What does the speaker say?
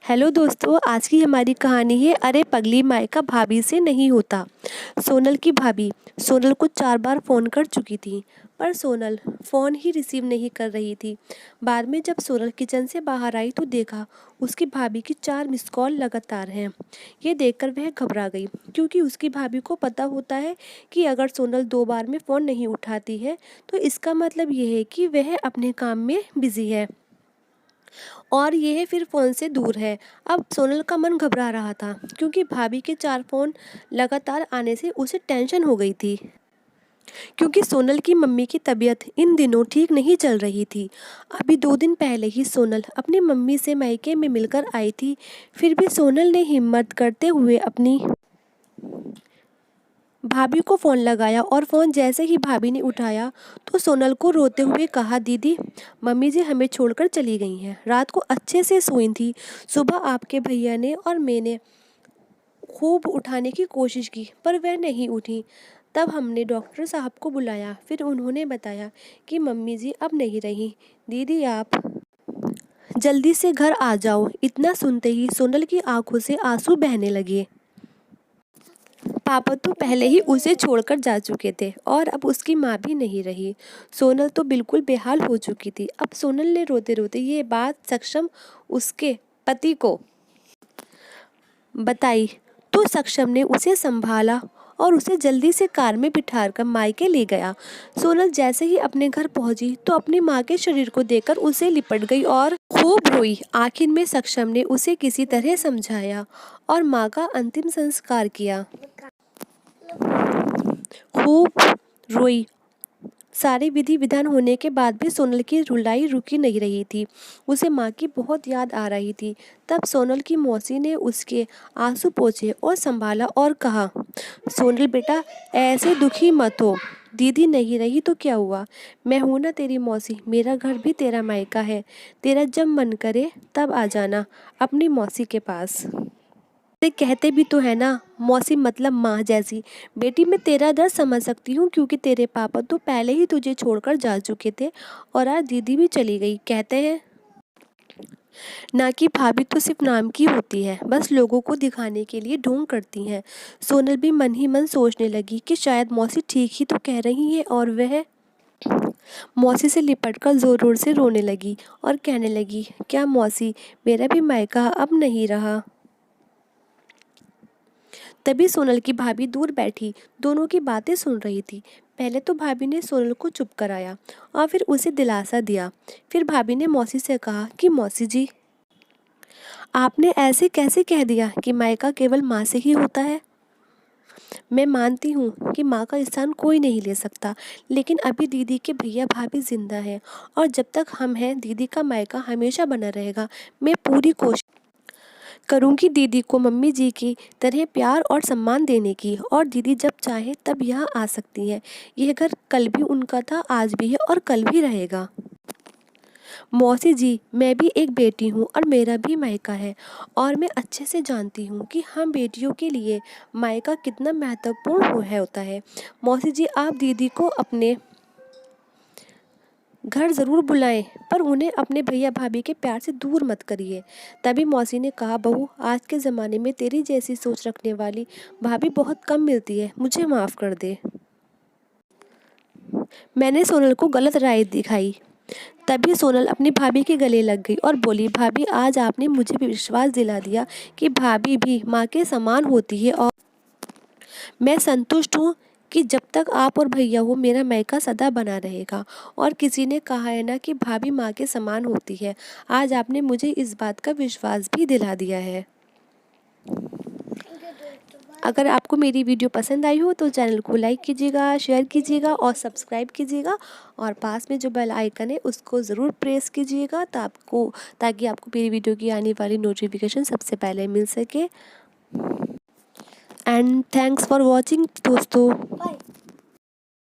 Hello दोस्तों, आज की हमारी कहानी है अरे पगली मायका भाभी से नहीं होता। सोनल की भाभी सोनल को 4 बार फ़ोन कर चुकी थी, पर सोनल फ़ोन ही रिसीव नहीं कर रही थी। बाद में जब सोनल किचन से बाहर आई तो देखा उसकी भाभी की 4 मिस कॉल लगातार हैं। ये देखकर वह घबरा गई, क्योंकि उसकी भाभी को पता होता है कि अगर सोनल 2 बार में फ़ोन नहीं उठाती है तो इसका मतलब ये है कि वह अपने काम में बिज़ी है और यह फिर फ़ोन से दूर है। अब सोनल का मन घबरा रहा था, क्योंकि भाभी के 4 फ़ोन लगातार आने से उसे टेंशन हो गई थी, क्योंकि सोनल की मम्मी की तबीयत इन दिनों ठीक नहीं चल रही थी। अभी 2 दिन पहले ही सोनल अपनी मम्मी से मायके में मिलकर आई थी, फिर भी सोनल ने हिम्मत करते हुए अपनी भाभी को फ़ोन लगाया और फ़ोन जैसे ही भाभी ने उठाया तो सोनल को रोते हुए कहा, दीदी मम्मी जी हमें छोड़कर चली गई हैं। रात को अच्छे से सोई थी। सुबह आपके भैया ने और मैंने खूब उठाने की कोशिश की, पर वह नहीं उठी। तब हमने डॉक्टर साहब को बुलाया, फिर उन्होंने बताया कि मम्मी जी अब नहीं रही। दीदी आप जल्दी से घर आ जाओ। इतना सुनते ही सोनल की आंखों से आंसू बहने लगे। पापा तो पहले ही उसे छोड़कर जा चुके थे और अब उसकी माँ भी नहीं रही। सोनल तो बिल्कुल बेहाल हो चुकी थी। अब सोनल ने रोते रोते ये बात सक्षम उसके पति को बताई तो सक्षम ने उसे संभाला और उसे जल्दी से कार में बिठाकर मायके ले गया। सोनल जैसे ही अपने घर पहुंची तो अपनी माँ के शरीर को देखकर उसे लिपट गई और खूब रोई। आखिर में सक्षम ने उसे किसी तरह समझाया और माँ का अंतिम संस्कार किया। खूब रोई। सारे विधि विधान होने के बाद भी सोनल की रुलाई रुकी नहीं रही थी। उसे माँ की बहुत याद आ रही थी। तब सोनल की मौसी ने उसके आंसू पोंछे और संभाला और कहा, सोनल बेटा ऐसे दुखी मत हो। दीदी नहीं रही तो क्या हुआ, मैं हूं ना तेरी मौसी। मेरा घर भी तेरा मायका है। तेरा जब मन करे तब आ जाना अपनी मौसी के पास। ते कहते भी तो है ना, मौसी मतलब माँ जैसी। बेटी मैं तेरा दर्द समझ सकती हूँ, क्योंकि तेरे पापा तो पहले ही तुझे छोड़कर जा चुके थे और आज दीदी भी चली गई। कहते हैं ना कि भाभी तो सिर्फ नाम की होती है, बस लोगों को दिखाने के लिए ढोंग करती हैं। सोनल भी मन ही मन सोचने लगी कि शायद मौसी ठीक ही तो कह रही है और वह मौसी से लिपटकर जोर जोर से रोने लगी और कहने लगी, क्या मौसी मेरा भी मायका अब नहीं रहा। तभी सोनल की भाभी दूर बैठी दोनों की बातें सुन रही थी। पहले तो भाभी ने सोनल को चुप कराया और फिर उसे दिलासा दिया। फिर भाभी ने मौसी से कहा कि मौसी जी आपने ऐसे कैसे कह दिया कि मायका केवल माँ से ही होता है। मैं मानती हूँ कि माँ का स्थान कोई नहीं ले सकता, लेकिन अभी दीदी के भैया भाभी जिंदा हैं और जब तक हम हैं दीदी का मायका हमेशा बना रहेगा। मैं पूरी कोशिश करूँगी दीदी को मम्मी जी की तरह प्यार और सम्मान देने की, और दीदी जब चाहे तब यहाँ आ सकती हैं। यह घर कल भी उनका था, आज भी है और कल भी रहेगा। मौसी जी मैं भी एक बेटी हूँ और मेरा भी मायका है, और मैं अच्छे से जानती हूँ कि हम बेटियों के लिए मायका कितना महत्वपूर्ण होता है। मौसी जी आप दीदी को अपने घर ज़रूर बुलाएं, पर उन्हें अपने भैया भाभी के प्यार से दूर मत करिए। तभी मौसी ने कहा, बहू आज के ज़माने में तेरी जैसी सोच रखने वाली भाभी बहुत कम मिलती है, मुझे माफ़ कर दे। मैंने सोनल को गलत राय दिखाई। तभी सोनल अपनी भाभी के गले लग गई और बोली, भाभी आज आपने मुझे भी विश्वास दिला दिया कि भाभी भी माँ के समान होती है, और मैं संतुष्ट हूँ कि जब तक आप और भैया हो मेरा मायका सदा बना रहेगा। और किसी ने कहा है ना कि भाभी माँ के समान होती है। आज आपने मुझे इस बात का विश्वास भी दिला दिया है। अगर आपको मेरी वीडियो पसंद आई हो तो चैनल को लाइक कीजिएगा, शेयर कीजिएगा और सब्सक्राइब कीजिएगा, और पास में जो बेल आइकन है उसको ज़रूर प्रेस कीजिएगा ताकि आपको मेरी वीडियो की आने वाली नोटिफिकेशन सबसे पहले मिल सके। एंड थैंक्स फॉर वॉचिंग दोस्तों।